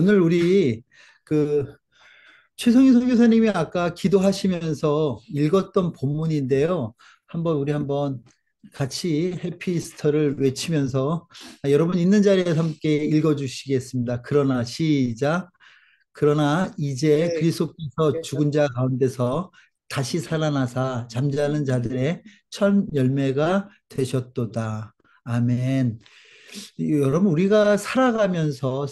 오늘 우리 그 최성희 선교사님이 아까 기도하시면서 읽었던 본문인데요. 우리 한번 같이 해피 이스터를 외치면서 여러분 있는 자리에서 함께 읽어주시겠습니다. 그러나 시작. 그러나 이제 네, 그리스도께서 그래서 죽은 자 가운데서 다시 살아나사 잠자는 자들의 첫 열매가 되셨도다. 아멘. 여러분 우리가 살아가면서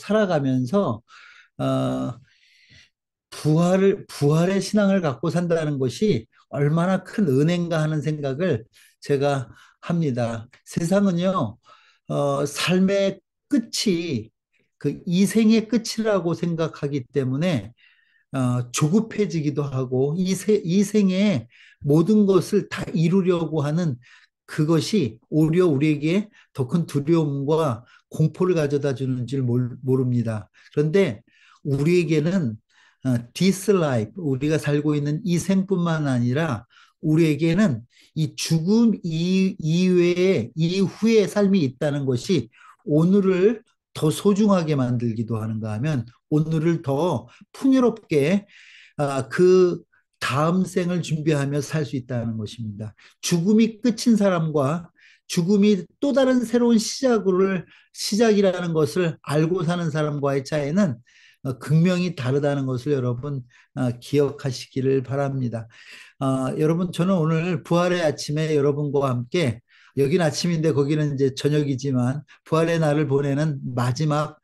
어, 부활의 신앙을 갖고 산다는 것이 얼마나 큰 은혜인가 하는 생각을 제가 합니다. 세상은요, 삶의 끝이 그 이생의 끝이라고 생각하기 때문에 조급해지기도 하고 이 생에 모든 것을 다 이루려고 하는 그것이 오히려 우리에게 더 큰 두려움과 공포를 가져다 주는 줄 모릅니다. 그런데 우리에게는 this life, 우리가 살고 있는 이 생뿐만 아니라 우리에게는 이 죽음 이외에 이후의 삶이 있다는 것이 오늘을 더 소중하게 만들기도 하는가 하면 오늘을 더 풍요롭게 그 다음 생을 준비하며 살 수 있다는 것입니다. 죽음이 끝인 사람과 죽음이 또 다른 새로운 시작이라는 것을 알고 사는 사람과의 차이는 극명히 다르다는 것을 여러분 기억하시기를 바랍니다. 여러분 저는 오늘 부활의 아침에 여러분과 함께 여기는 아침인데 거기는 이제 저녁이지만 부활의 날을 보내는 마지막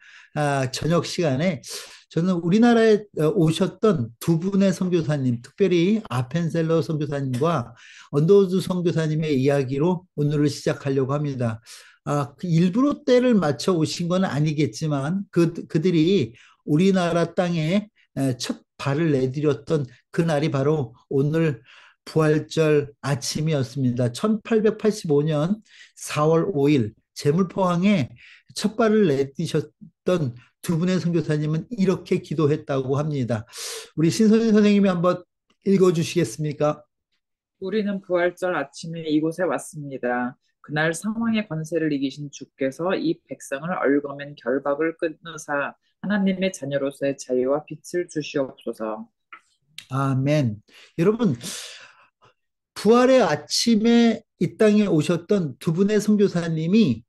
저녁 시간에 저는 우리나라에 오셨던 두 분의 선교사님, 특별히 아펜셀러 선교사님과 언더우드 선교사님의 이야기로 오늘을 시작하려고 합니다. 그 일부러 때를 맞춰 오신 건 아니겠지만 그들이 우리나라 땅에 첫 발을 내디뎠던 그날이 바로 오늘 부활절 아침이었습니다. 1885년 4월 5일 제물포항에 첫 발을 내디셨던 두 분의 선교사님은 이렇게 기도했다고 합니다. 우리 신선희 선생님이 한번 읽어주시겠습니까? 우리는 부활절 아침에 이곳에 왔습니다. 그날 상황의 권세를 이기신 주께서 이 백성을 얽어맨 결박을 끊으사 하나님의 자녀로서의 자유와 빛을 주시옵소서. 아멘. 여러분, 부활의 아침에 이 땅에 오셨던 두 분의 선교사님이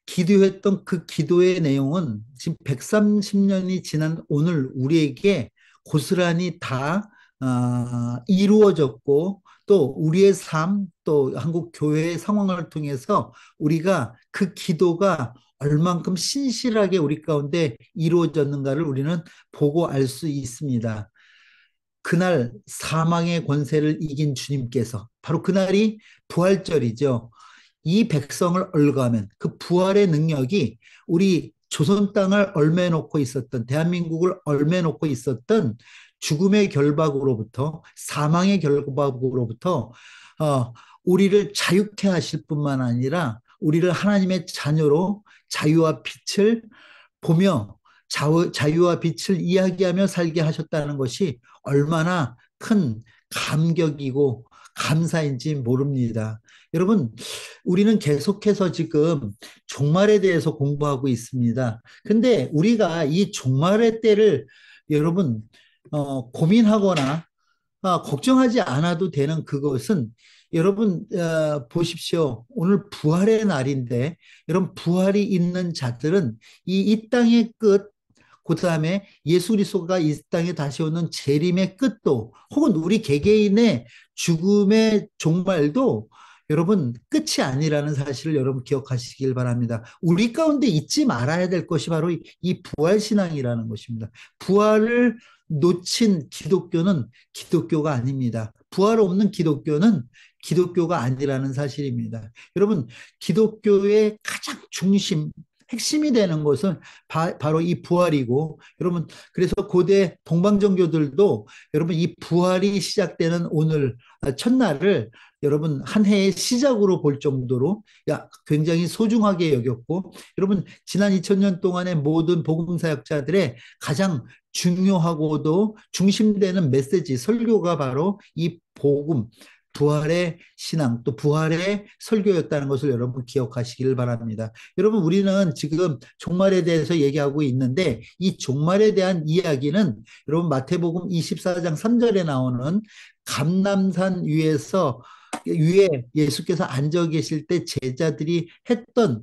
기도했던 그 기도의 내용은 지금 130년이 지난 오늘 우리에게 고스란히 다 이루어졌고 또 우리의 삶, 또 한국 교회의 상황을 통해서 우리가 그 기도가 얼만큼 신실하게 우리 가운데 이루어졌는가를 우리는 보고 알 수 있습니다. 그날 사망의 권세를 이긴 주님께서 바로 그날이 부활절이죠. 이 백성을 얽어가면 그 부활의 능력이 우리 조선 땅을 얽매놓고 있었던 대한민국을 얽매놓고 있었던 죽음의 결박으로부터 사망의 결박으로부터 어, 우리를 자유케 하실 뿐만 아니라 우리를 하나님의 자녀로 자유와 빛을 보며 자유와 빛을 이야기하며 살게 하셨다는 것이 얼마나 큰 감격이고 감사인지 모릅니다. 여러분, 우리는 계속해서 지금 종말에 대해서 공부하고 있습니다. 근데 우리가 이 종말의 때를 여러분, 고민하거나 걱정하지 않아도 되는 그것은 여러분 보십시오. 오늘 부활의 날인데 여러분 부활이 있는 자들은 이 땅의 끝 그다음에 예수 그리스도가 이 땅에 다시 오는 재림의 끝도 혹은 우리 개개인의 죽음의 종말도 여러분 끝이 아니라는 사실을 여러분 기억하시길 바랍니다. 우리 가운데 잊지 말아야 될 것이 바로 이 부활 신앙이라는 것입니다. 부활을 놓친 기독교는 기독교가 아닙니다. 부활 없는 기독교는 기독교가 아니라는 사실입니다. 여러분, 기독교의 가장 중심, 핵심이 되는 것은 바로 이 부활이고, 여러분, 그래서 고대 동방정교들도 여러분 이 부활이 시작되는 오늘 첫날을 여러분 한 해의 시작으로 볼 정도로 굉장히 소중하게 여겼고, 여러분 지난 2000년 동안의 모든 복음 사역자들의 가장 중요하고도 중심되는 메시지 설교가 바로 이 복음 부활의 신앙 또 부활의 설교였다는 것을 여러분 기억하시기를 바랍니다. 여러분 우리는 지금 종말에 대해서 얘기하고 있는데 이 종말에 대한 이야기는 여러분 마태복음 24장 3절에 나오는 감람산 위에 예수께서 앉아 계실 때 제자들이 했던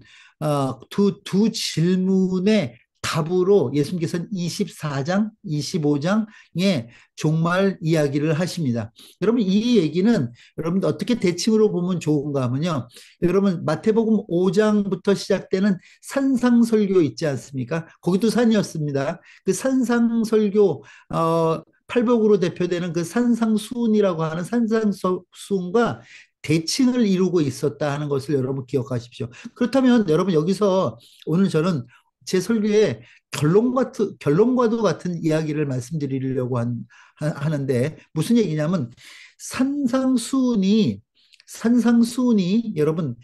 두 질문의 답으로 예수님께서는 24장, 25장의 종말 이야기를 하십니다. 여러분, 이 얘기는 여러분 어떻게 대칭으로 보면 좋은가 하면요. 여러분, 마태복음 5장부터 시작되는 산상설교 있지 않습니까? 거기도 산이었습니다. 그 산상설교, 팔복으로 대표되는 그 산상수훈이라고 하는 산상수훈과 대칭을 이루고 있었다 하는 것을 여러분 기억하십시오. 그렇다면 여러분 여기서 오늘 저는 제 설교의 결론과도 같은 이야기를 말씀드리려고 하는데 무슨 얘기냐면 산상수훈이 산상수훈이 여러분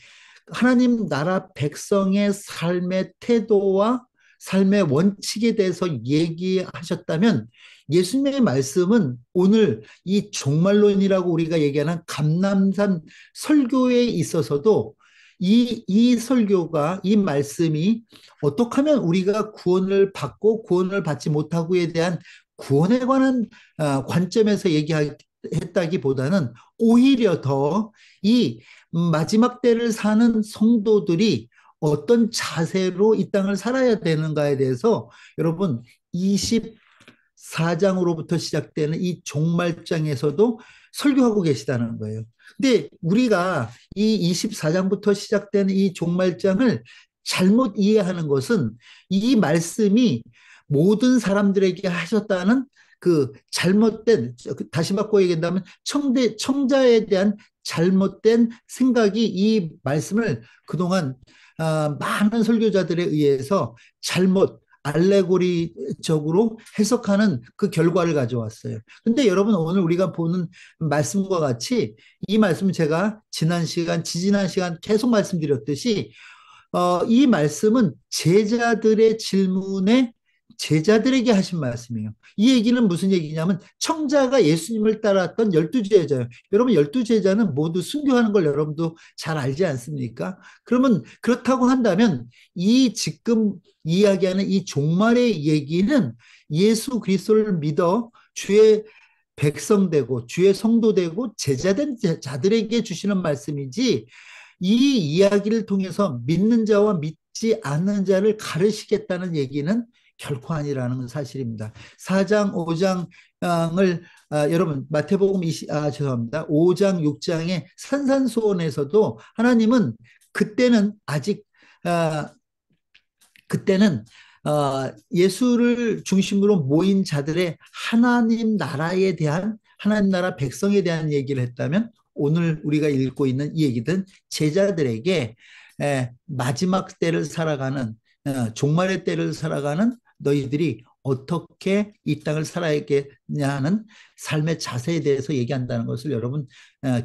하나님 나라 백성의 삶의 태도와 삶의 원칙에 대해서 얘기하셨다면 예수님의 말씀은 오늘 이 종말론이라고 우리가 얘기하는 감람산 설교에 있어서도 이 설교가, 이 말씀이 어떻게 하면 우리가 구원을 받고 구원을 받지 못하고에 대한 구원에 관한 관점에서 얘기했다기보다는 오히려 더 이 마지막 때를 사는 성도들이 어떤 자세로 이 땅을 살아야 되는가에 대해서 여러분 24장으로부터 시작되는 이 종말장에서도 설교하고 계시다는 거예요. 근데 우리가 이 24장부터 시작되는 이 종말장을 잘못 이해하는 것은 이 말씀이 모든 사람들에게 하셨다는 그 잘못된, 다시 바꿔 얘기한다면 청자에 대한 잘못된 생각이 이 말씀을 그동안 많은 설교자들에 의해서 잘못 알레고리적으로 해석하는 그 결과를 가져왔어요. 근데 여러분 오늘 우리가 보는 말씀과 같이 이 말씀은 제가 지지난 시간 계속 말씀드렸듯이 이 말씀은 제자들의 질문에 제자들에게 하신 말씀이에요. 이 얘기는 무슨 얘기냐면 청자가 예수님을 따랐던 12제자예요. 여러분 12제자는 모두 순교하는 걸 여러분도 잘 알지 않습니까? 그러면 그렇다고 한다면 이 지금 이야기하는 이 종말의 얘기는 예수 그리스도를 믿어 주의 백성 되고 주의 성도 되고 제자된 자들에게 주시는 말씀이지 이 이야기를 통해서 믿는 자와 믿지 않는 자를 가르치겠다는 얘기는 결코 아니라는 사실입니다. 4장, 5장을 여러분 마태복음 죄송합니다. 5장, 6장의 산산수원에서도 하나님은 그때는 아직 그때는 예수를 중심으로 모인 자들의 하나님 나라 백성에 대한 얘기를 했다면 오늘 우리가 읽고 있는 이 얘기는 제자들에게 마지막 때를 살아가는 종말의 때를 살아가는 너희들이 어떻게 이 땅을 살아야겠냐는 삶의 자세에 대해서 얘기한다는 것을 여러분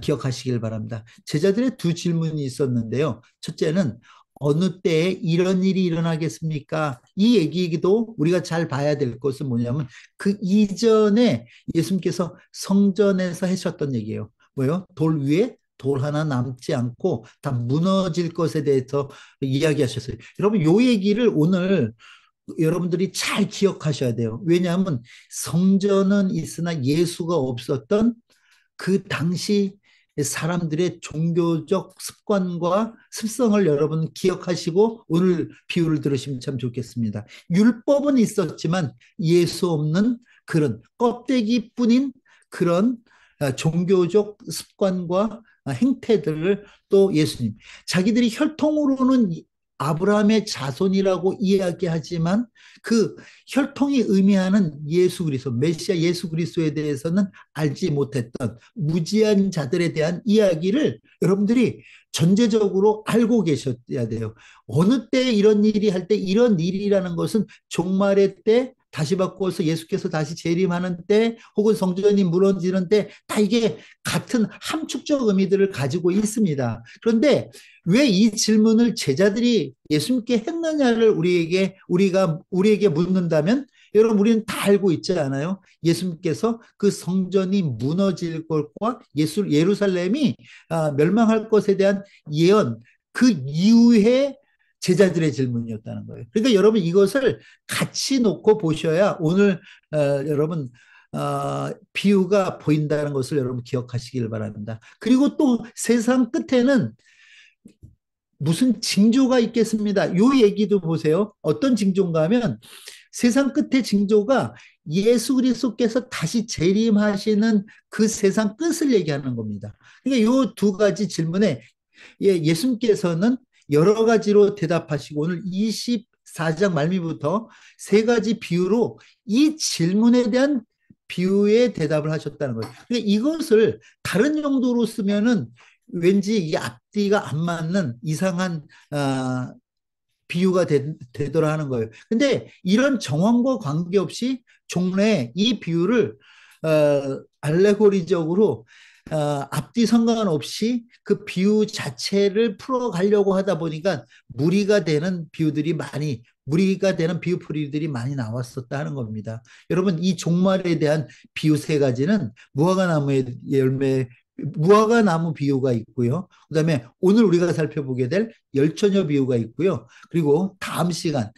기억하시길 바랍니다. 제자들의 두 질문이 있었는데요. 첫째는 어느 때에 이런 일이 일어나겠습니까? 이 얘기도 우리가 잘 봐야 될 것은 뭐냐면 그 이전에 예수님께서 성전에서 하셨던 얘기예요. 뭐요? 돌 위에 돌 하나 남지 않고 다 무너질 것에 대해서 이야기하셨어요. 여러분, 요 얘기를 오늘 여러분들이 잘 기억하셔야 돼요. 왜냐하면 성전은 있으나 예수가 없었던 그 당시 사람들의 종교적 습관과 습성을 여러분 기억하시고 오늘 비유를 들으시면 참 좋겠습니다. 율법은 있었지만 예수 없는 그런 껍데기뿐인 그런 종교적 습관과 행태들을 또 예수님 자기들이 혈통으로는 아브라함의 자손이라고 이야기하지만 그 혈통이 의미하는 예수 그리스도, 메시아 예수 그리스도에 대해서는 알지 못했던 무지한 자들에 대한 이야기를 여러분들이 전제적으로 알고 계셔야 돼요. 어느 때 이런 일이 할 때 이런 일이라는 것은 종말의 때 다시 바꿔서 예수께서 다시 재림하는 때 혹은 성전이 무너지는 때 다 이게 같은 함축적 의미들을 가지고 있습니다. 그런데 왜 이 질문을 제자들이 예수님께 했느냐를 우리에게 묻는다면 여러분, 우리는 다 알고 있지 않아요? 예수님께서 그 성전이 무너질 것과 예루살렘이 멸망할 것에 대한 예언, 그 이후에 제자들의 질문이었다는 거예요. 그러니까 여러분, 이것을 같이 놓고 보셔야 오늘 여러분 비유가 보인다는 것을 여러분 기억하시길 바랍니다. 그리고 또 세상 끝에는 무슨 징조가 있겠습니다. 요 얘기도 보세요. 어떤 징조인가 하면 세상 끝의 징조가 예수 그리스도께서 다시 재림하시는 그 세상 끝을 얘기하는 겁니다. 그러니까 요 두 가지 질문에 예수님께서는 여러 가지로 대답하시고 오늘 24장 말미부터 세 가지 비유로 이 질문에 대한 비유의 대답을 하셨다는 거예요. 그러니까 이것을 다른 용도로 쓰면은 왠지 이 앞뒤가 안 맞는 이상한 비유가 되더라 하는 거예요. 근데 이런 정황과 관계없이 종래 이 비유를 알레고리적으로 앞뒤 상관없이 그 비유 자체를 풀어가려고 하다 보니까 무리가 되는 비유풀이들이 많이 나왔었다 하는 겁니다. 여러분, 이 종말에 대한 비유 세 가지는 무화과나무 비유가 있고요. 그다음에 오늘 우리가 살펴보게 될 열처녀 비유가 있고요. 그리고 다음 시간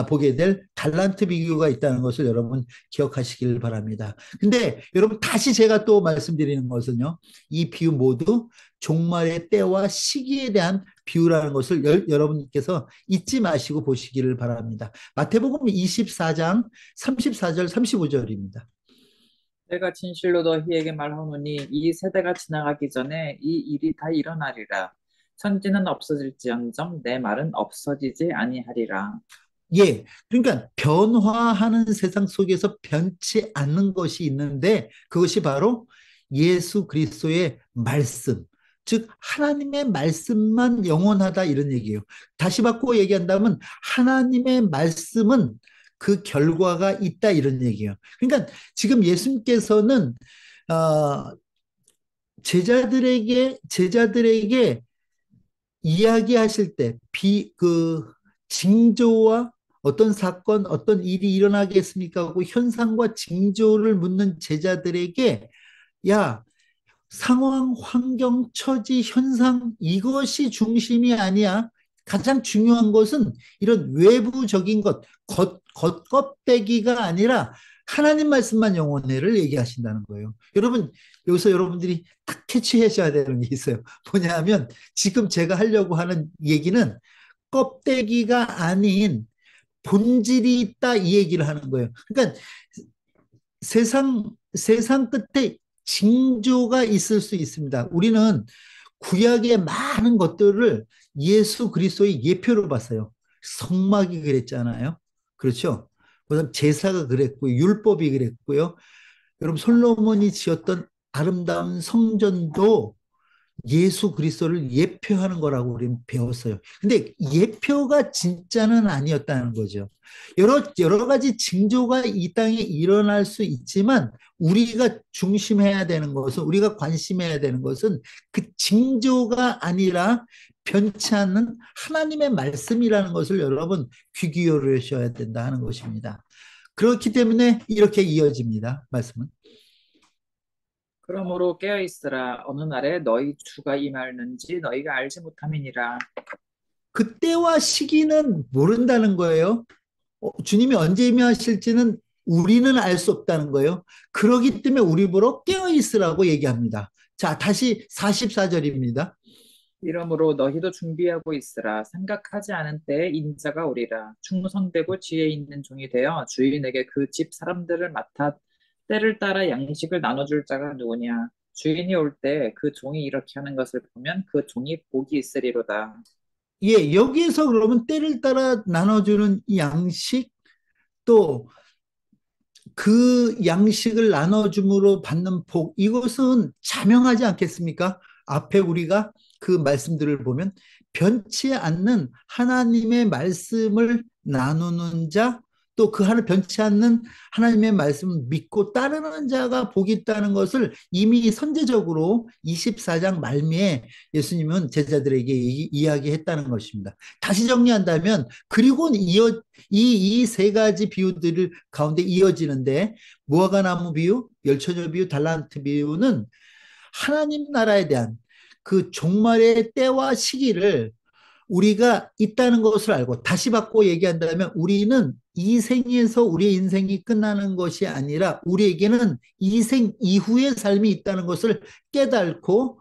보게 될 달란트 비유가 있다는 것을 여러분 기억하시길 바랍니다. 근데 여러분, 다시 제가 또 말씀드리는 것은요. 이 비유 모두 종말의 때와 시기에 대한 비유라는 것을 여러분께서 잊지 마시고 보시기를 바랍니다. 마태복음 24장 34절 35절입니다. 내가 진실로 너희에게 말하노니 이 세대가 지나가기 전에 이 일이 다 일어나리라. 천지는 없어질지언정 내 말은 없어지지 아니하리라. 예, 그러니까 변화하는 세상 속에서 변치 않는 것이 있는데 그것이 바로 예수 그리스도의 말씀, 즉 하나님의 말씀만 영원하다 이런 얘기예요. 다시 바꾸어 얘기한다면 하나님의 말씀은 그 결과가 있다 이런 얘기예요. 그러니까 지금 예수님께서는 어, 제자들에게 이야기하실 때 그 징조와 어떤 사건, 어떤 일이 일어나겠습니까 하고 현상과 징조를 묻는 제자들에게 야, 상황, 환경, 처지, 현상 이것이 중심이 아니야. 가장 중요한 것은 이런 외부적인 겉껍데기가 아니라 하나님 말씀만 영원해를 얘기하신다는 거예요. 여러분, 여기서 여러분들이 딱 캐치하셔야 되는 게 있어요. 뭐냐 하면 지금 제가 하려고 하는 얘기는 껍데기가 아닌 본질이 있다 이 얘기를 하는 거예요. 그러니까 세상 끝에 징조가 있을 수 있습니다. 우리는 구약의 많은 것들을 예수 그리스도의 예표로 봤어요. 성막이 그랬잖아요. 그렇죠? 그다음 제사가 그랬고요. 율법이 그랬고요. 여러분, 솔로몬이 지었던 아름다운 성전도 예수 그리스도를 예표하는 거라고 우리는 배웠어요. 근데 예표가 진짜는 아니었다는 거죠. 여러 가지 징조가 이 땅에 일어날 수 있지만 우리가 중심해야 되는 것은, 우리가 관심해야 되는 것은 그 징조가 아니라 변치 않는 하나님의 말씀이라는 것을 여러분 귀 기울이셔야 된다 하는 것입니다. 그렇기 때문에 이렇게 이어집니다. 말씀은. 그러므로 깨어 있으라. 어느 날에 너희 주가 임하는지 너희가 알지 못함이니라. 그때와 시기는 모른다는 거예요. 주님이 언제 임하실지는 우리는 알 수 없다는 거예요. 그러기 때문에 우리 보러 깨어 있으라고 얘기합니다. 자, 다시 44절입니다. 이러므로 너희도 준비하고 있으라. 생각하지 않은 때에 인자가 오리라. 충성되고 지혜 있는 종이 되어 주인에게 그 집 사람들을 맡아 때를 따라 양식을 나눠줄 자가 누구냐. 주인이 올 때 그 종이 이렇게 하는 것을 보면 그 종이 복이 있으리로다. 예, 여기에서 그러면 때를 따라 나눠주는 이 양식, 또 그 양식을 나눠줌으로 받는 복, 이것은 자명하지 않겠습니까? 앞에 우리가 그 말씀들을 보면 변치 않는 하나님의 말씀을 나누는 자, 또 그 하늘 변치 않는 하나님의 말씀을 믿고 따르는 자가 복이 있다는 것을 이미 선제적으로 24장 말미에 예수님은 제자들에게 이야기했다는 것입니다. 다시 정리한다면 그리고 이 세 가지 비유들 가운데 이어지는데 무화과 나무 비유, 열처녀 비유, 달란트 비유는 하나님 나라에 대한 그 종말의 때와 시기를 우리가 있다는 것을 알고 다시 바꿔 얘기한다면 우리는 이 생에서 우리의 인생이 끝나는 것이 아니라 우리에게는 이 생 이후의 삶이 있다는 것을 깨닫고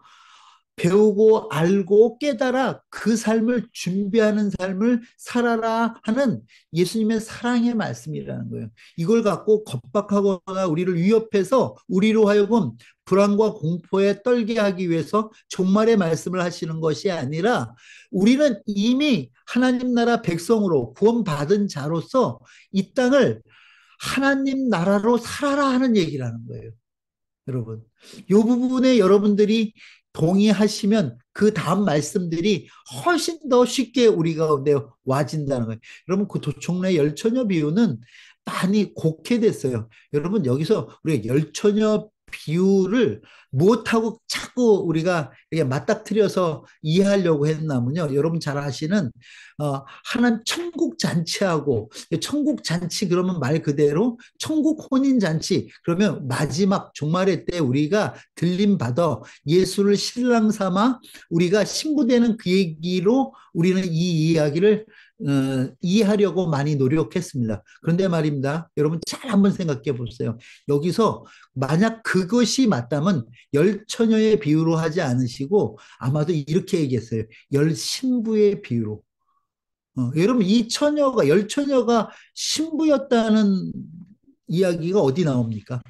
배우고 알고 깨달아 그 삶을 준비하는 삶을 살아라 하는 예수님의 사랑의 말씀이라는 거예요. 이걸 갖고 겁박하거나 우리를 위협해서 우리로 하여금 불안과 공포에 떨게 하기 위해서 종말의 말씀을 하시는 것이 아니라 우리는 이미 하나님 나라 백성으로 구원받은 자로서 이 땅을 하나님 나라로 살아라 하는 얘기라는 거예요. 여러분, 이 부분에 여러분들이 동의하시면 그 다음 말씀들이 훨씬 더 쉽게 우리 가운데 와진다는 거예요. 여러분, 그 도총래 열처녀 비유는 많이 곡해됐어요. 여러분, 여기서 우리가 열처녀 비유를 무엇하고 자꾸 우리가 이렇게 맞닥뜨려서 이해하려고 했냐면요. 여러분 잘 아시는 하나님 천국 잔치하고 천국 잔치 그러면 말 그대로 천국 혼인 잔치 그러면 마지막 종말의 때 우리가 들림 받아 예수를 신랑 삼아 우리가 신부되는 그 얘기로 우리는 이 이야기를 이해하려고 많이 노력했습니다. 그런데 말입니다. 여러분 잘 한번 생각해 보세요. 여기서 만약 그것이 맞다면 열 처녀의 비유로 하지 않으시고 아마도 이렇게 얘기했어요. 열 신부의 비유로. 여러분 이 처녀가 열 처녀가 신부였다는 이야기가 어디 나옵니까?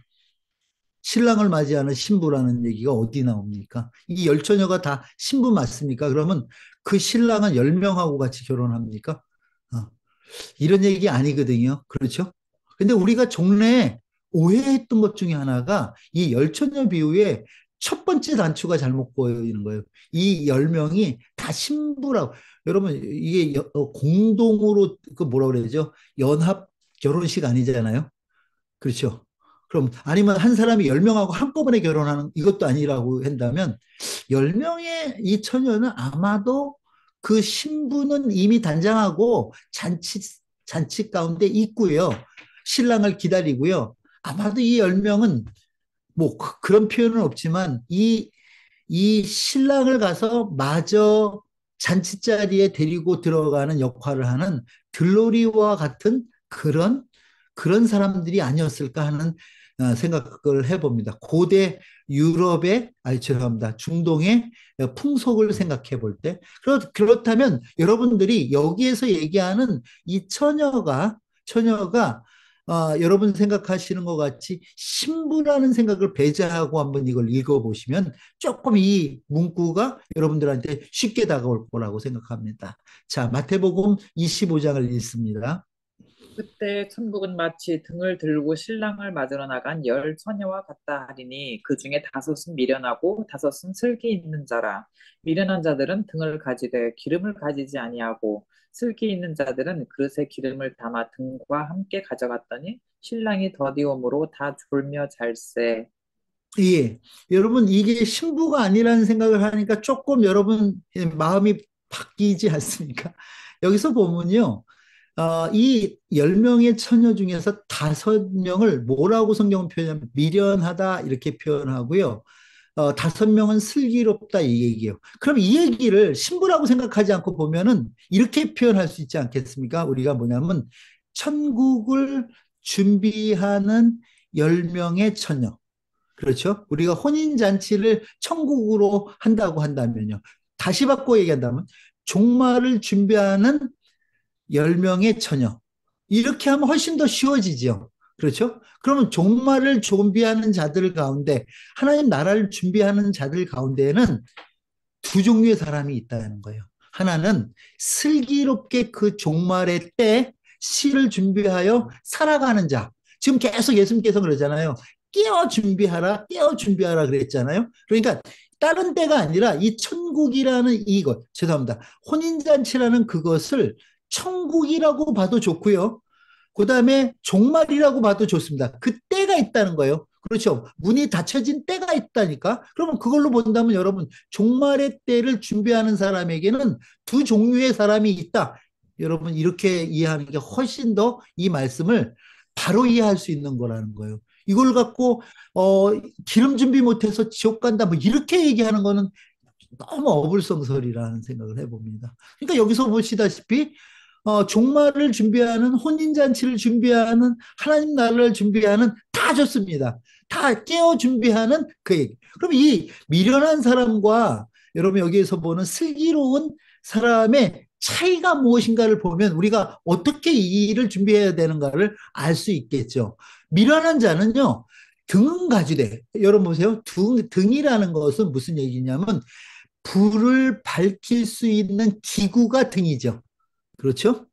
신랑을 맞이하는 신부라는 얘기가 어디 나옵니까? 이 열 처녀가 다 신부 맞습니까? 그러면 그 신랑은 10명하고 같이 결혼합니까? 어, 이런 얘기 아니거든요. 그렇죠? 근데 우리가 종래에 오해했던 것 중에 하나가 이 열처녀 비유의 첫 번째 단추가 잘못 보이는 거예요. 이 10명이 다 신부라고. 여러분, 이게 공동으로, 그 뭐라 그러죠? 연합 결혼식 아니잖아요. 그렇죠? 그럼, 아니면 한 사람이 10명하고 한꺼번에 결혼하는 이것도 아니라고 한다면, 10명의 이 처녀는 아마도 그 신부는 이미 단장하고 잔치 가운데 있고요. 신랑을 기다리고요. 아마도 이 10명은 뭐 그런 표현은 없지만 이 신랑을 가서 마저 잔치 자리에 데리고 들어가는 역할을 하는 들러리와 같은 그런 사람들이 아니었을까 하는 생각을 해봅니다. 고대 유럽의, 아니, 죄송합니다. 중동의 풍속을 생각해 볼 때. 그렇다면 여러분들이 여기에서 얘기하는 이 처녀가 여러분 생각하시는 것 같이 신부라는 생각을 배제하고 한번 이걸 읽어보시면 조금 이 문구가 여러분들한테 쉽게 다가올 거라고 생각합니다. 자, 마태복음 25장을 읽습니다. 그때 천국은 마치 등을 들고 신랑을 맞으러 나간 열 처녀와 같다 하리니 그 중에 다섯은 미련하고 다섯은 슬기 있는 자라. 미련한 자들은 등을 가지되 기름을 가지지 아니하고 슬기 있는 자들은 그릇에 기름을 담아 등과 함께 가져갔더니 신랑이 더디옴으로 다 졸며 잘세. 예. 여러분, 이게 신부가 아니라는 생각을 하니까 조금 여러분 마음이 바뀌지 않습니까? 여기서 보면요. 이 10명의 처녀 중에서 5명을 뭐라고 성경은 표현하면 미련하다 이렇게 표현하고요. 5명은 슬기롭다 이 얘기예요. 그럼 이 얘기를 신부라고 생각하지 않고 보면은 이렇게 표현할 수 있지 않겠습니까? 우리가 뭐냐면 천국을 준비하는 10명의 처녀. 그렇죠? 우리가 혼인잔치를 천국으로 한다고 한다면요. 다시 바꿔 얘기한다면 종말을 준비하는 10명의 처녀. 이렇게 하면 훨씬 더 쉬워지죠. 그렇죠? 그러면 종말을 준비하는 자들 가운데 하나님 나라를 준비하는 자들 가운데에는 두 종류의 사람이 있다는 거예요. 하나는 슬기롭게 그 종말의 때 시를 준비하여 살아가는 자. 지금 계속 예수님께서 그러잖아요. 깨어 준비하라 그랬잖아요. 그러니까 다른 때가 아니라 이 천국이라는 이것, 죄송합니다. 혼인잔치라는 그것을 천국이라고 봐도 좋고요. 그다음에 종말이라고 봐도 좋습니다. 그 때가 있다는 거예요. 그렇죠. 문이 닫혀진 때가 있다니까. 그러면 그걸로 본다면 여러분 종말의 때를 준비하는 사람에게는 두 종류의 사람이 있다. 여러분 이렇게 이해하는 게 훨씬 더 이 말씀을 바로 이해할 수 있는 거라는 거예요. 이걸 갖고 어, 기름 준비 못해서 지옥 간다 뭐 이렇게 얘기하는 거는 너무 어불성설이라는 생각을 해봅니다. 그러니까 여기서 보시다시피 종말을 준비하는 혼인잔치를 준비하는 하나님 나라를 준비하는 다 좋습니다. 다 깨어 준비하는 그 얘기. 그럼 이 미련한 사람과 여러분 여기에서 보는 슬기로운 사람의 차이가 무엇인가를 보면 우리가 어떻게 이 일을 준비해야 되는가를 알 수 있겠죠. 미련한 자는요, 등은 가지되, 여러분 보세요. 등이라는 것은 무슨 얘기냐면 불을 밝힐 수 있는 기구가 등이죠. 그렇죠?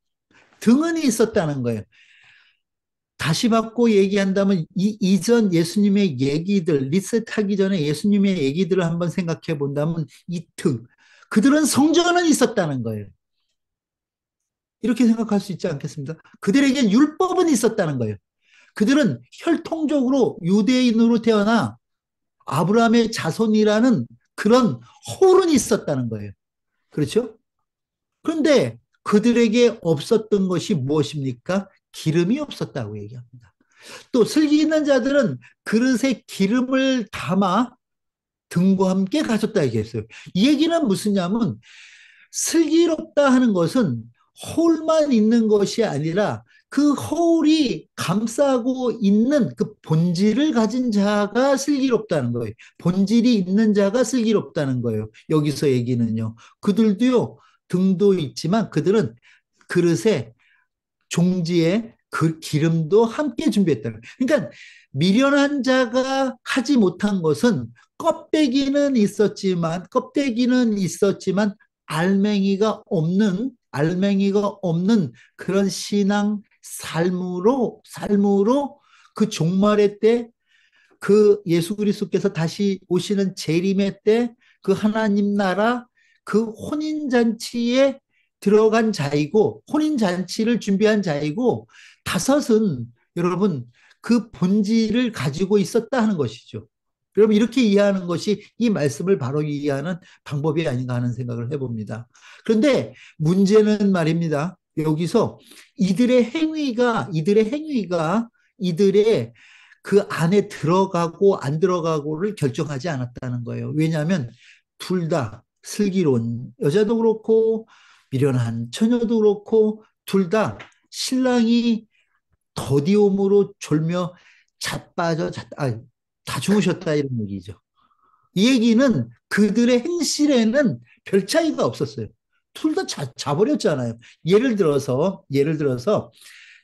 등은 있었다는 거예요. 다시 받고 얘기한다면 이전 예수님의 얘기들, 리셋하기 전에 예수님의 얘기들을 한번 생각해 본다면 이 등, 그들은 성전은 있었다는 거예요. 이렇게 생각할 수 있지 않겠습니까? 그들에게 율법은 있었다는 거예요. 그들은 혈통적으로 유대인으로 태어나 아브라함의 자손이라는 그런 홀은 있었다는 거예요. 그렇죠? 그런데 그들에게 없었던 것이 무엇입니까? 기름이 없었다고 얘기합니다. 또 슬기 있는 자들은 그릇에 기름을 담아 등과 함께 가졌다 얘기했어요. 이 얘기는 무슨냐면 슬기롭다 하는 것은 홀만 있는 것이 아니라 그 허울이 감싸고 있는 그 본질을 가진 자가 슬기롭다는 거예요. 본질이 있는 자가 슬기롭다는 거예요. 여기서 얘기는요. 그들도요, 등도 있지만 그들은 그릇에 종지에 그 기름도 함께 준비했다는 거예요. 그러니까 미련한 자가 하지 못한 것은 껍데기는 있었지만 알맹이가 없는 그런 신앙 삶으로 그 종말의 때 그 예수 그리스도께서 다시 오시는 재림의 때 그 하나님 나라 그 혼인잔치에 들어간 자이고 혼인잔치를 준비한 자이고 다섯은 여러분 그 본질을 가지고 있었다 하는 것이죠. 여러분 이렇게 이해하는 것이 이 말씀을 바로 이해하는 방법이 아닌가 하는 생각을 해봅니다. 그런데 문제는 말입니다. 여기서 이들의 행위가 이들의 그 안에 들어가고 안 들어가고를 결정하지 않았다는 거예요. 왜냐하면 둘 다 슬기로운 여자도 그렇고 미련한 처녀도 그렇고 둘 다 신랑이 더디움으로 졸며 다 죽으셨다 이런 얘기죠. 이 얘기는 그들의 행실에는 별 차이가 없었어요. 둘 다 자버렸잖아요. 예를 들어서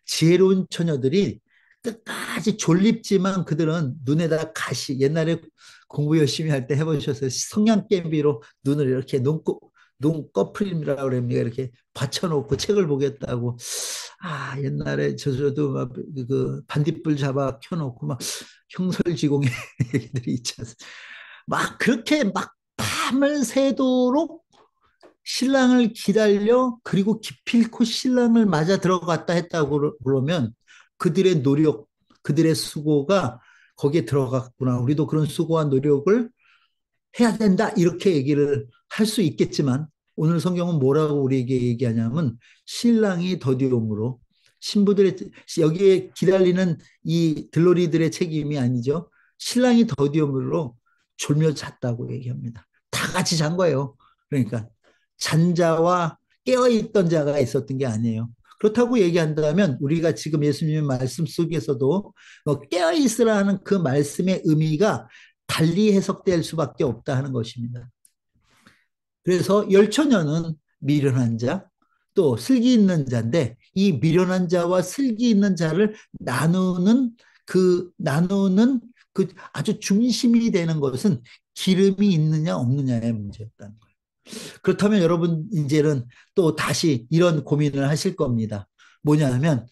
지혜로운 처녀들이 끝까지 졸립지만 그들은 눈에다 가시, 옛날에 공부 열심히 할 때 해보셨어요. 성냥개비로 눈을 이렇게 눈꺼풀이라고 그럽니까? 이렇게 받쳐놓고 책을 보겠다고. 아, 옛날에 저도 막 그 반딧불 잡아 켜놓고 막 형설지공의 얘기들이 있지 않습니까? 막 그렇게 막 밤을 새도록 신랑을 기다려 그리고 기필코 신랑을 맞아 들어갔다 했다고 그러면 그들의 노력, 그들의 수고가 거기에 들어갔구나. 우리도 그런 수고와 노력을 해야 된다. 이렇게 얘기를 할 수 있겠지만 오늘 성경은 뭐라고 우리에게 얘기하냐면 신랑이 더디움으로 신부들의 여기에 기다리는 이 들러리들의 책임이 아니죠. 신랑이 더디움으로 졸며 잤다고 얘기합니다. 다 같이 잔 거예요. 그러니까 잔 자와 깨어있던 자가 있었던 게 아니에요. 그렇다고 얘기한다면 우리가 지금 예수님의 말씀 속에서도 깨어있으라는 그 말씀의 의미가 달리 해석될 수밖에 없다 하는 것입니다. 그래서 열처녀는 미련한 자, 또 슬기 있는 자인데 이 미련한 자와 슬기 있는 자를 나누는 그 아주 중심이 되는 것은 기름이 있느냐 없느냐의 문제였다는 거예요. 그렇다면 여러분 이제는 또 다시 이런 고민을 하실 겁니다. 뭐냐면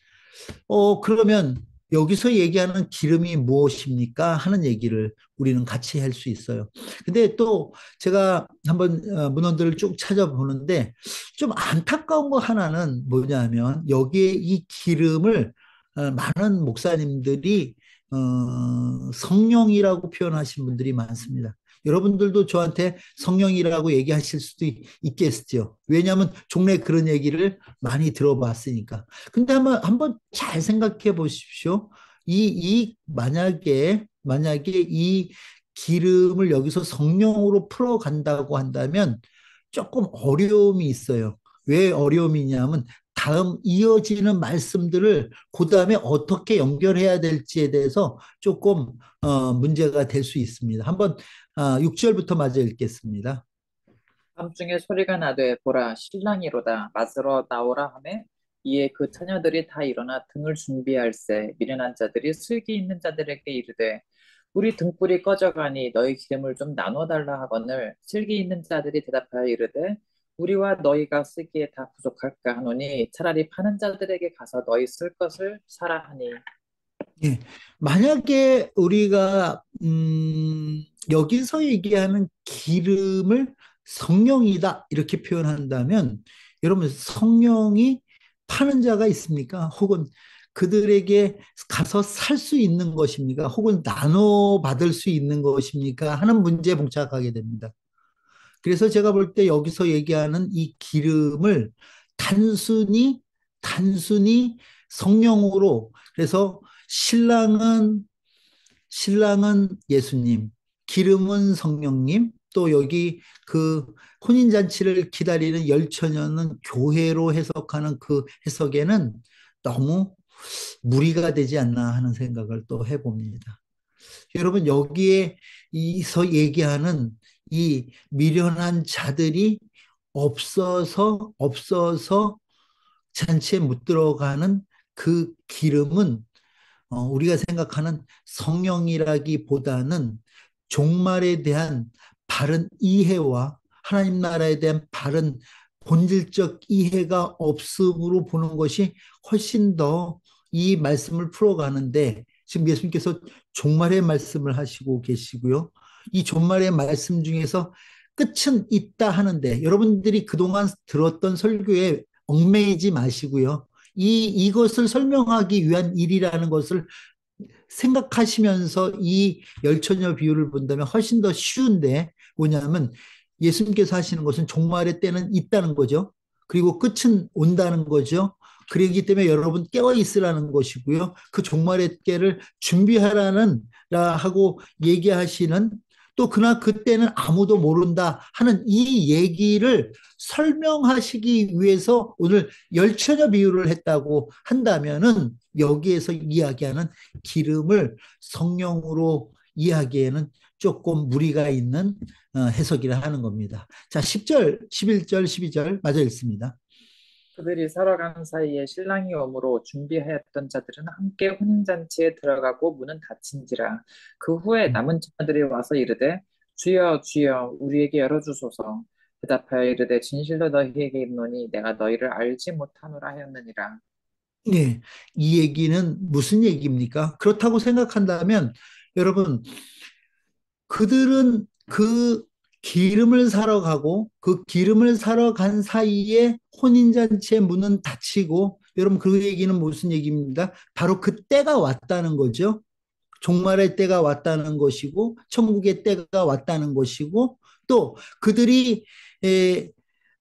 그러면 여기서 얘기하는 기름이 무엇입니까? 하는 얘기를 우리는 같이 할 수 있어요. 근데 또 제가 한번 문헌들을 쭉 찾아보는데 좀 안타까운 거 하나는 뭐냐면 여기에 이 기름을 많은 목사님들이 성령이라고 표현하신 분들이 많습니다. 여러분들도 저한테 성령이라고 얘기하실 수도 있겠죠. 왜냐하면 종래 그런 얘기를 많이 들어봤으니까. 근데 한번 잘 생각해 보십시오. 만약에 이 기름을 여기서 성령으로 풀어간다고 한다면 조금 어려움이 있어요. 왜 어려움이냐면 다음 이어지는 말씀들을 그 다음에 어떻게 연결해야 될지에 대해서 조금 문제가 될 수 있습니다. 한번 6절부터 마저 읽겠습니다. 밤중에 소리가 나되 보라 신랑이로다 맞으러 나오라 하매 이에 그 처녀들이 다 일어나 등을 준비할세 미련한 자들이 슬기 있는 자들에게 이르되 우리 등불이 꺼져가니 너희 기름을 좀 나눠 달라 하거늘 슬기 있는 자들이 대답하여 이르되 우리와 너희가 쓰기에 다 부족할까 하노니 차라리 파는 자들에게 가서 너희 쓸 것을 사라 하니. 예, 만약에 우리가 여기서 얘기하는 기름을 성령이다 이렇게 표현한다면 여러분 성령이 파는 자가 있습니까? 혹은 그들에게 가서 살 수 있는 것입니까? 혹은 나눠 받을 수 있는 것입니까? 하는 문제에 봉착하게 됩니다. 그래서 제가 볼 때 여기서 얘기하는 이 기름을 단순히 성령으로 그래서 신랑은 예수님, 기름은 성령님, 또 여기 그 혼인잔치를 기다리는 열처녀는 교회로 해석하는 그 해석에는 너무 무리가 되지 않나 하는 생각을 또 해봅니다. 여러분, 여기에서 얘기하는 이 미련한 자들이 없어서 잔치에 못 들어가는 그 기름은 우리가 생각하는 성령이라기보다는 종말에 대한 바른 이해와 하나님 나라에 대한 바른 본질적 이해가 없음으로 보는 것이 훨씬 더 이 말씀을 풀어가는데 지금 예수님께서 종말의 말씀을 하시고 계시고요. 이 종말의 말씀 중에서 끝은 있다 하는데 여러분들이 그동안 들었던 설교에 얽매이지 마시고요. 이것을 설명하기 위한 일이라는 것을 생각하시면서 이 열처녀 비유를 본다면 훨씬 더 쉬운데 뭐냐면 예수님께서 하시는 것은 종말의 때는 있다는 거죠. 그리고 끝은 온다는 거죠. 그렇기 때문에 여러분 깨어 있으라는 것이고요. 그 종말의 때를 준비하라는 하고 얘기하시는 또 그러나 그때는 아무도 모른다 하는 이 얘기를 설명하시기 위해서 오늘 열처녀 비유를 했다고 한다면은 여기에서 이야기하는 기름을 성령으로 이야기에는 조금 무리가 있는 해석이라 하는 겁니다. 자, 10절, 11절, 12절 맞아 읽습니다. 그들이 살아가는 사이에 신랑이 오므로 준비하였던 자들은 함께 혼인잔치에 들어가고 문은 닫힌지라. 그 후에 남은 자들이 와서 이르되 주여 주여 우리에게 열어주소서. 대답하여 이르되 진실로 너희에게 이르노니 내가 너희를 알지 못하노라 하였느니라. 네, 이 얘기는 무슨 얘기입니까? 그렇다고 생각한다면 여러분 그들은 그 기름을 사러 가고 그 기름을 사러 간 사이에 혼인잔치의 문은 닫히고 여러분 그 얘기는 무슨 얘기입니까? 바로 그 때가 왔다는 거죠. 종말의 때가 왔다는 것이고 천국의 때가 왔다는 것이고 또 그들이 에,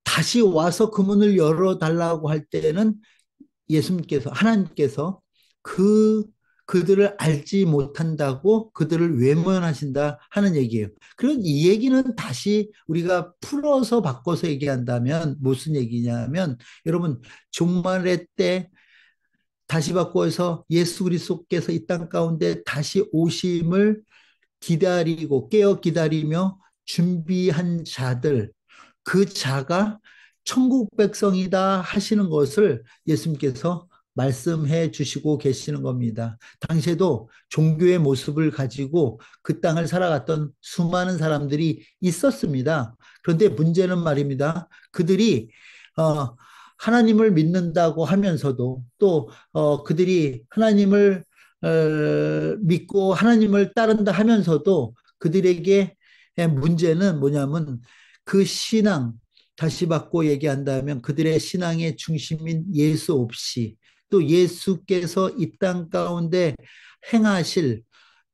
다시 와서 그 문을 열어달라고 할 때는 하나님께서 그 그들을 알지 못한다고 그들을 외면하신다 하는 얘기예요. 그럼 이 얘기는 다시 우리가 풀어서 바꿔서 얘기한다면 무슨 얘기냐면 여러분 종말의 때 다시 바꿔서 예수 그리스도께서 이 땅 가운데 다시 오심을 기다리고 깨어 기다리며 준비한 자들 그 자가 천국 백성이다 하시는 것을 예수님께서 말씀해 주시고 계시는 겁니다. 당시에도 종교의 모습을 가지고 그 땅을 살아갔던 수많은 사람들이 있었습니다. 그런데 문제는 말입니다. 그들이 어, 하나님을 믿는다고 하면서도 또 그들이 하나님을 믿고 하나님을 따른다 하면서도 그들에게 문제는 뭐냐면 그 신앙, 다시 바꿔 얘기한다면 그들의 신앙의 중심인 예수 없이 또 예수께서 이 땅 가운데 행하실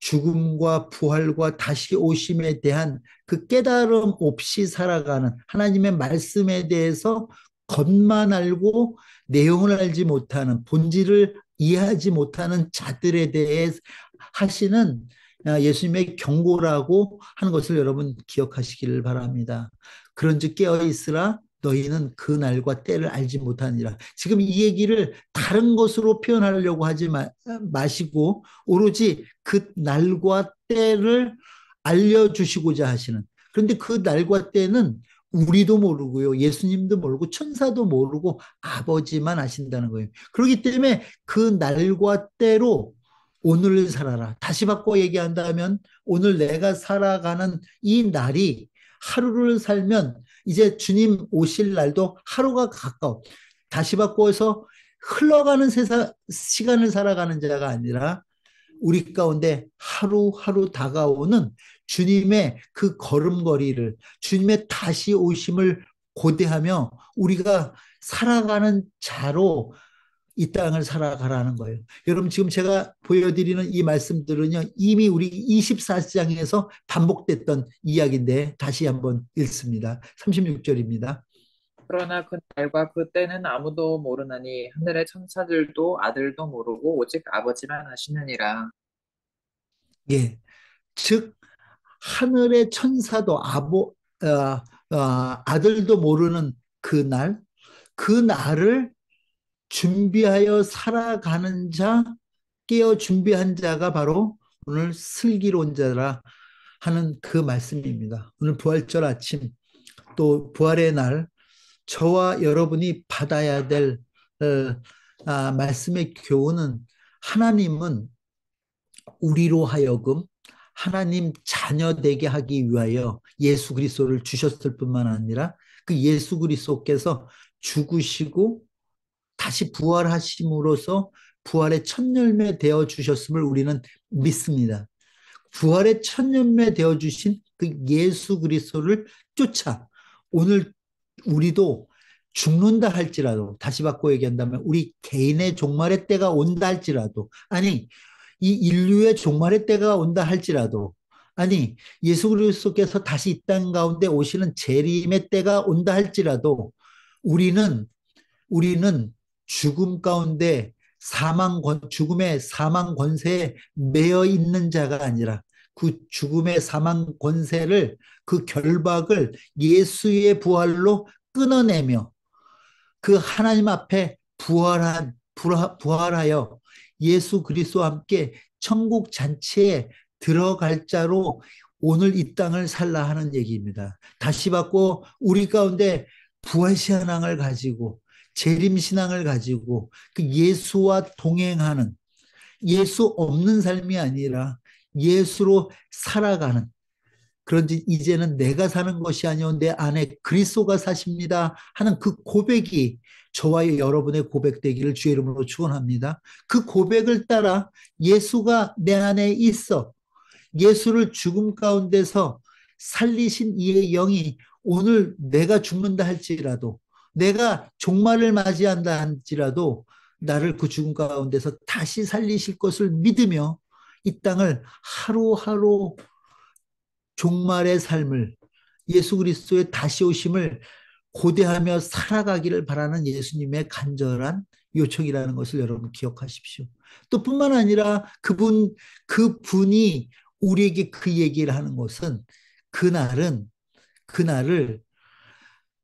죽음과 부활과 다시 오심에 대한 그 깨달음 없이 살아가는 하나님의 말씀에 대해서 겉만 알고 내용을 알지 못하는 본질을 이해하지 못하는 자들에 대해 하시는 예수님의 경고라고 하는 것을 여러분 기억하시기를 바랍니다. 그런즉 깨어 있으라 너희는 그 날과 때를 알지 못하니라. 지금 이 얘기를 다른 것으로 표현하려고 하지 마시고 오로지 그 날과 때를 알려주시고자 하시는. 그런데 그 날과 때는 우리도 모르고요. 예수님도 모르고 천사도 모르고 아버지만 아신다는 거예요. 그렇기 때문에 그 날과 때로 오늘을 살아라. 다시 바꿔 얘기한다면 오늘 내가 살아가는 이 날이 하루를 살면 이제 주님 오실 날도 하루가 가까워. 다시 바꿔서 흘러가는 시간을 살아가는 자가 아니라 우리 가운데 하루하루 다가오는 주님의 그 걸음걸이를 주님의 다시 오심을 고대하며 우리가 살아가는 자로 이 땅을 살아가라는 거예요. 여러분 지금 제가 보여드리는 이 말씀들은요 이미 우리 24장에서 반복됐던 이야기인데 다시 한번 읽습니다. 36절입니다. 그러나 그 날과 그 때는 아무도 모르나니 하늘의 천사들도 아들도 모르고 오직 아버지만 아시느니라. 예, 즉 하늘의 천사도 아들도 모르는 그 날, 그 날을 준비하여 살아가는 자, 깨어 준비한 자가 바로 오늘 슬기로운 자라 하는 그 말씀입니다. 오늘 부활절 아침 또 부활의 날 저와 여러분이 받아야 될 말씀의 교훈은 하나님은 우리로 하여금 하나님 자녀 되게 하기 위하여 예수 그리스도를 주셨을 뿐만 아니라 그 예수 그리스도께서 죽으시고 다시 부활하심으로써 부활의 첫 열매 되어 주셨음을 우리는 믿습니다. 부활의 첫 열매 되어 주신 그 예수 그리스도를 쫓아 오늘 우리도 죽는다 할지라도 다시 바꿔 얘기한다면 우리 개인의 종말의 때가 온다 할지라도 아니 이 인류의 종말의 때가 온다 할지라도 아니 예수 그리스도께서 다시 이 땅 가운데 오시는 재림의 때가 온다 할지라도 우리는 죽음 가운데 죽음의 사망 권세에 매여 있는 자가 아니라 그 죽음의 사망 권세를 그 결박을 예수의 부활로 끊어내며 그 하나님 앞에 부활하여 예수 그리스도와 함께 천국 잔치에 들어갈 자로 오늘 이 땅을 살라 하는 얘기입니다. 다시 받고 우리 가운데 부활신앙을 가지고 재림신앙을 가지고 그 예수와 동행하는 예수 없는 삶이 아니라 예수로 살아가는 그런지 이제는 내가 사는 것이 아니요 내 안에 그리스도가 사십니다 하는 그 고백이 저와 여러분의 고백되기를 주의 이름으로 축원합니다. 그 고백을 따라 예수가 내 안에 있어 예수를 죽음 가운데서 살리신 이의 영이 오늘 내가 죽는다 할지라도 내가 종말을 맞이한다 할지라도 나를 그 죽음 가운데서 다시 살리실 것을 믿으며 이 땅을 하루하루 종말의 삶을 예수 그리스도의 다시 오심을 고대하며 살아가기를 바라는 예수님의 간절한 요청이라는 것을 여러분 기억하십시오. 또 뿐만 아니라 그분이 우리에게 그 얘기를 하는 것은 그날을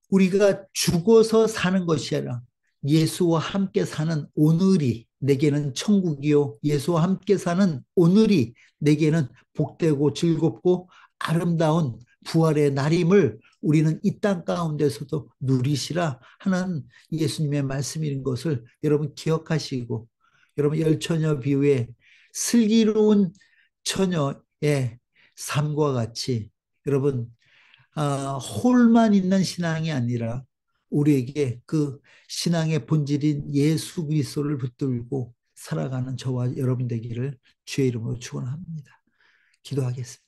우리가 죽어서 사는 것이 아니라 예수와 함께 사는 오늘이 내게는 천국이요. 예수와 함께 사는 오늘이 내게는 복되고 즐겁고 아름다운 부활의 날임을 우리는 이 땅 가운데서도 누리시라 하는 예수님의 말씀인 것을 여러분 기억하시고 여러분 열처녀 비유의 슬기로운 처녀의 삶과 같이 여러분 홀만 있는 신앙이 아니라 우리에게 그 신앙의 본질인 예수 그리스도를 붙들고 살아가는 저와 여러분 되기를 주의 이름으로 축원합니다. 기도하겠습니다.